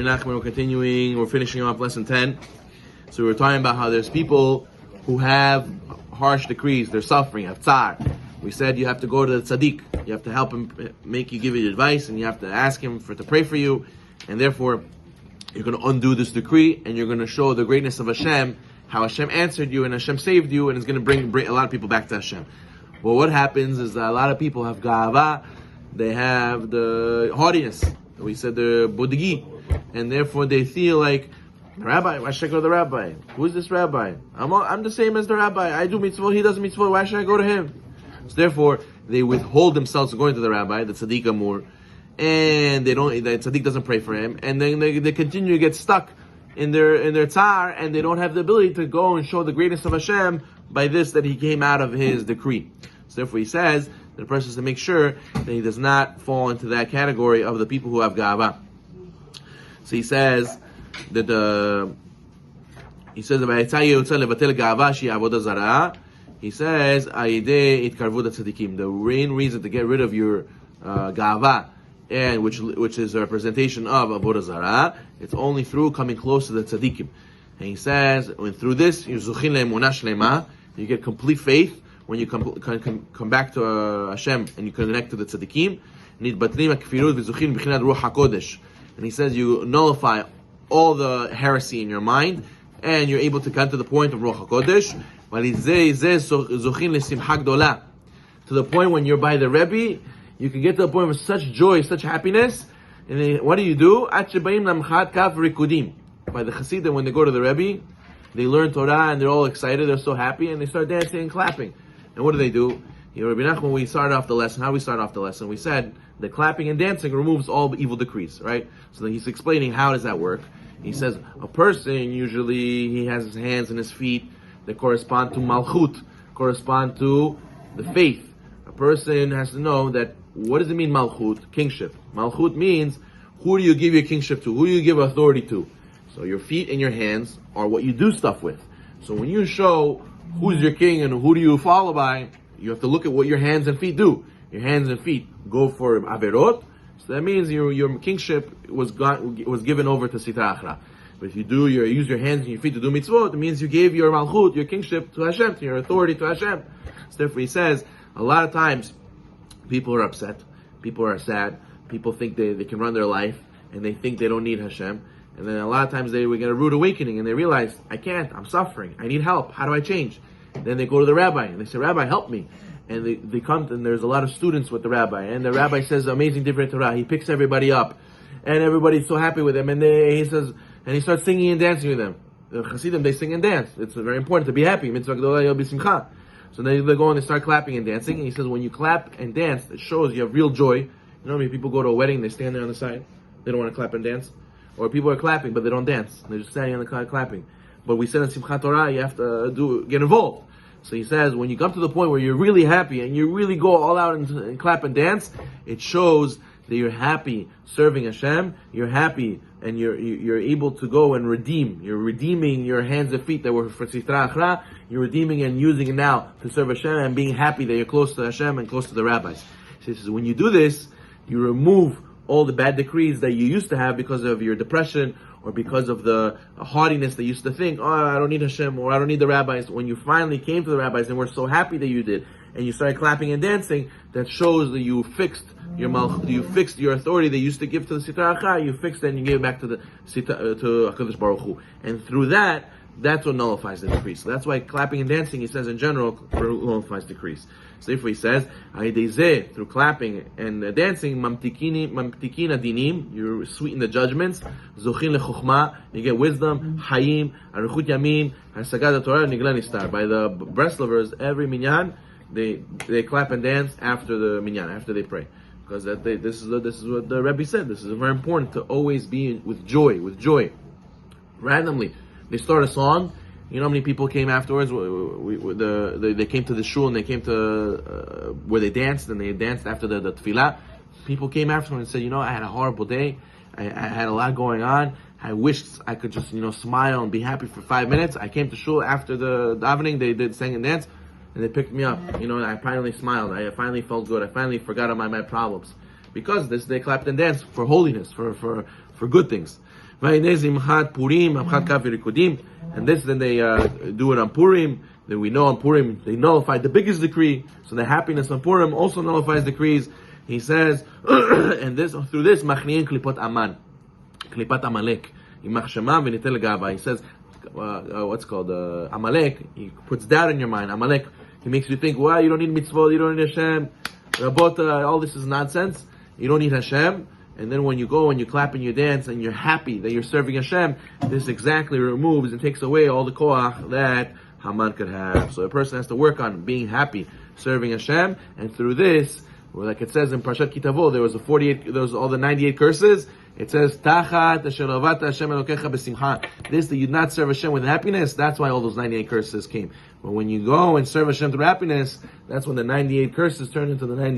Nachman. We're continuing. We're finishing off lesson 10. So we're talking about how there's people who have harsh decrees. They're suffering, have tsar. We said you have to go to the tzaddik. You have to help him, give you advice, and you have to ask him to pray for you. And therefore, you're going to undo this decree, and you're going to show the greatness of Hashem, how Hashem answered you, and Hashem saved you, and it's going to bring a lot of people back to Hashem. Well, what happens is that a lot of people have ga'ava. They have the haughtiness. We said the bodigi, and therefore they feel like, Rabbi, why should I go to the rabbi? Who is this rabbi? I'm the same as the rabbi. I do mitzvot, he does mitzvot. Why should I go to him? So therefore, they withhold themselves from going to the rabbi, the tzaddik amur, and the tzaddik doesn't pray for him, and then they continue to get stuck in their tsar, and they don't have the ability to go and show the greatness of Hashem by this, that he came out of his decree. So therefore, he says that the person has to make sure that he does not fall into that category of the people who have ga'ava. So he says that he says the main reason to get rid of your ga'ava, and which is a representation of avodah zarah, it's only through coming close to the tzaddikim. And he says, and through this you get complete faith when you come back to Hashem and you connect to the tzaddikim. And he says you nullify all the heresy in your mind, and you're able to come to the point of Ruach HaKodesh. To the point when you're by the Rebbe, you can get to the point of such joy, such happiness. And then, what do? By the Chassidim, when they go to the Rebbe, they learn Torah and they're all excited, they're so happy, and they start dancing and clapping. And what do? Rabbi Nachman, when we started off the lesson, how we start off the lesson? We said that clapping and dancing removes all evil decrees, right? So he's explaining how does that work. He says a person, usually he has his hands and his feet that correspond to Malchut, correspond to the faith. A person has to know that, what does it mean Malchut? Kingship. Malchut means, who do you give your kingship to? Who do you give authority to? So your feet and your hands are what you do stuff with. So when you show who's your king and who do you follow by, you have to look at what your hands and feet do. Your hands and feet go for Averot, so that means your kingship was given over to Sitra Achra. But if you use your hands and your feet to do mitzvot, it means you gave your Malchut, your kingship to Hashem, to your authority to Hashem. So therefore he says, a lot of times, people are upset, people are sad, people think they can run their life, and they think they don't need Hashem. And then a lot of times they get a rude awakening, and they realize, I can't, I'm suffering, I need help, how do I change? Then they go to the rabbi, and they say, Rabbi, help me. And they come, and there's a lot of students with the rabbi, and the rabbi says amazing different Torah, he picks everybody up, and everybody's so happy with him, and he starts singing and dancing with them. The Hasidim, they sing and dance. It's very important to be happy. Mitzvah Gdolah Yom B'Simcha. So they go and they start clapping and dancing, and he says when you clap and dance, it shows you have real joy. You know how many people go to a wedding, they stand there on the side, they don't want to clap and dance? Or people are clapping, but they don't dance. They're just standing on the side clapping. But we said in Simchat Torah, you have to get involved. So he says, when you come to the point where you're really happy and you really go all out and clap and dance, it shows that you're happy serving Hashem, you're happy, and you're able to go and redeem. You're redeeming your hands and feet that were for Sitra Achra, you're redeeming and using it now to serve Hashem and being happy that you're close to Hashem and close to the rabbis. So he says, when you do this, you remove all the bad decrees that you used to have because of your depression, or because of the haughtiness that you used to think, I don't need Hashem, or I don't need the rabbis. When you finally came to the rabbis and were so happy that you did, and you started clapping and dancing, that shows that you fixed your malchut, you fixed your authority that you used to give to the Sitra Achra, you fixed it and you gave it back to HaKadosh Baruch Hu. And through that, that's what nullifies the decrease. So that's why clapping and dancing, he says in general, nullifies decrees. So therefore he says, through clapping and dancing, mamtikina dinim, you sweeten the judgments, zochin lechokhma, you get wisdom, hayim, arichut yamim, hasagad Torah, nigla nistar. By the Breslovers, every minyan, they clap and dance after the minyan, after they pray. Because this is what the Rebbe said. This is very important to always be with joy. Randomly, they start a song. You know how many people came afterwards? They came to the shul and they came to where they danced, and they danced after the tefillah. People came afterwards and said, I had a horrible day. I had a lot going on. I wished I could just smile and be happy for 5 minutes. I came to shul after the davening. They did sing and dance. And they picked me up. I finally smiled. I finally felt good. I finally forgot about my problems. Because they clapped and danced for holiness, for good things. And this, then they do it on Purim. Then we know on Purim they nullified the biggest decree. So the happiness on Purim also nullifies decrees. He says, and this through this, machniin klipot aman, klipat amalek, imach shema v'nitel gava. He says, what's called Amalek. He puts doubt in your mind. Amalek, he makes you think, well, you don't need mitzvot, you don't need Hashem. Rabot, all this is nonsense. You don't need Hashem. And then when you go and you clap and you dance and you're happy that you're serving Hashem, this exactly removes and takes away all the koach that Haman could have. So a person has to work on being happy, serving Hashem, and through this, like it says in Parashat Kitavo, there was all the 98 curses. It says, Tachat asher avata Hashem Elokecha b'simcha. This, that you not serve Hashem with happiness, that's why all those 98 curses came. But when you go and serve Hashem through happiness, that's when the 98 curses turn into the 98